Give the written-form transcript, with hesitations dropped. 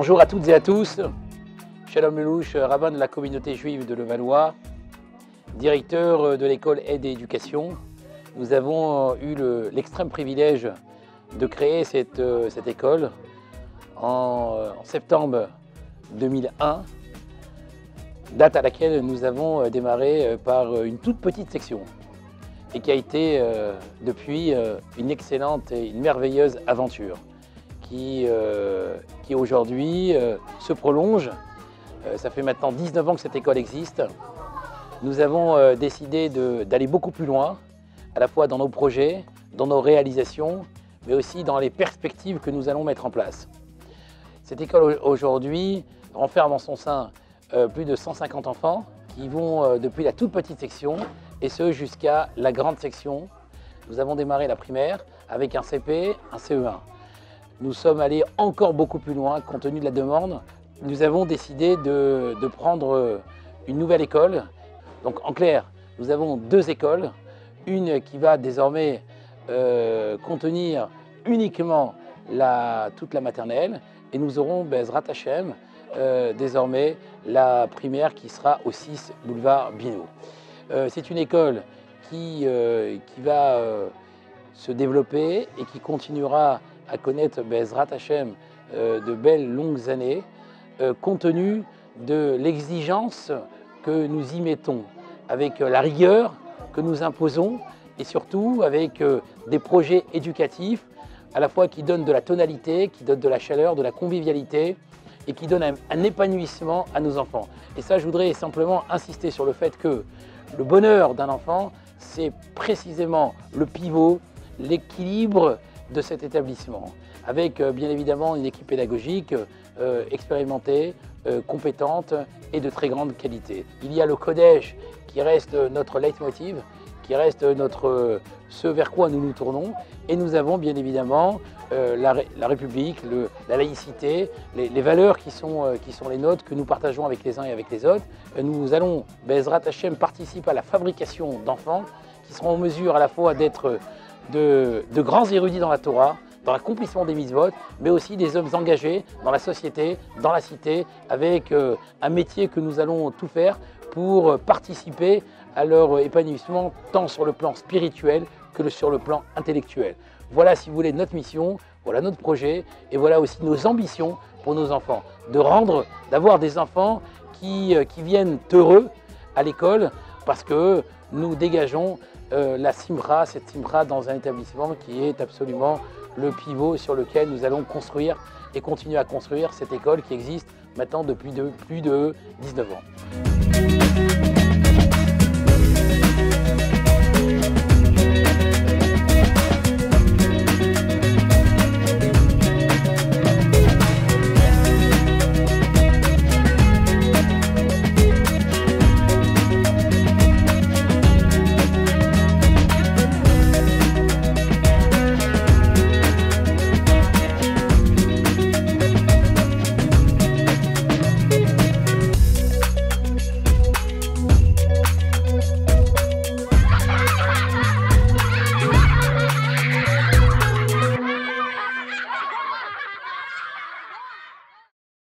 Bonjour à toutes et à tous, Shalom Lelouch, rabbin de la communauté juive de Levallois, directeur de l'école Aide et Éducation. Nous avons eu l'extrême privilège de créer cette école en septembre 2001, date à laquelle nous avons démarré par une toute petite section et qui a été depuis une excellente et une merveilleuse aventure qui aujourd'hui se prolonge. Ça fait maintenant 19 ans que cette école existe. Nous avons décidé d'aller beaucoup plus loin, à la fois dans nos projets, dans nos réalisations, mais aussi dans les perspectives que nous allons mettre en place. Cette école aujourd'hui renferme en son sein plus de 150 enfants qui vont depuis la toute petite section et ce jusqu'à la grande section. Nous avons démarré la primaire avec un CP, un CE1. Nous sommes allés encore beaucoup plus loin compte tenu de la demande. Nous avons décidé de prendre une nouvelle école. Donc en clair, nous avons deux écoles. Une qui va désormais contenir uniquement toute la maternelle. Et nous aurons Bezrat Hashem, désormais la primaire qui sera au 6 boulevard Binot. C'est une école qui va se développer et qui continuera à connaître Bezrat Hashem de belles longues années, compte tenu de l'exigence que nous y mettons, avec la rigueur que nous imposons et surtout avec des projets éducatifs à la fois qui donnent de la tonalité, qui donnent de la chaleur, de la convivialité et qui donnent un épanouissement à nos enfants. Et ça, je voudrais simplement insister sur le fait que le bonheur d'un enfant, c'est précisément le pivot, l'équilibre de cet établissement, avec bien évidemment une équipe pédagogique expérimentée, compétente et de très grande qualité. Il y a le Kodesh qui reste notre leitmotiv, qui reste ce vers quoi nous nous tournons, et nous avons bien évidemment la République, la laïcité, les valeurs qui sont les nôtres, que nous partageons avec les uns et avec les autres. Nous allons, Bezrat Hashem, participer à la fabrication d'enfants qui seront en mesure à la fois d'être de grands érudits dans la Torah, dans l'accomplissement des mitzvot, mais aussi des hommes engagés dans la société, dans la cité, avec un métier que nous allons tout faire pour participer à leur épanouissement, tant sur le plan spirituel que sur le plan intellectuel. Voilà, si vous voulez, notre mission, voilà notre projet, et voilà aussi nos ambitions pour nos enfants. D'avoir des enfants qui viennent heureux à l'école, parce que nous dégageons la simra, cette simra dans un établissement qui est absolument le pivot sur lequel nous allons construire et continuer à construire cette école qui existe maintenant depuis plus de 19 ans.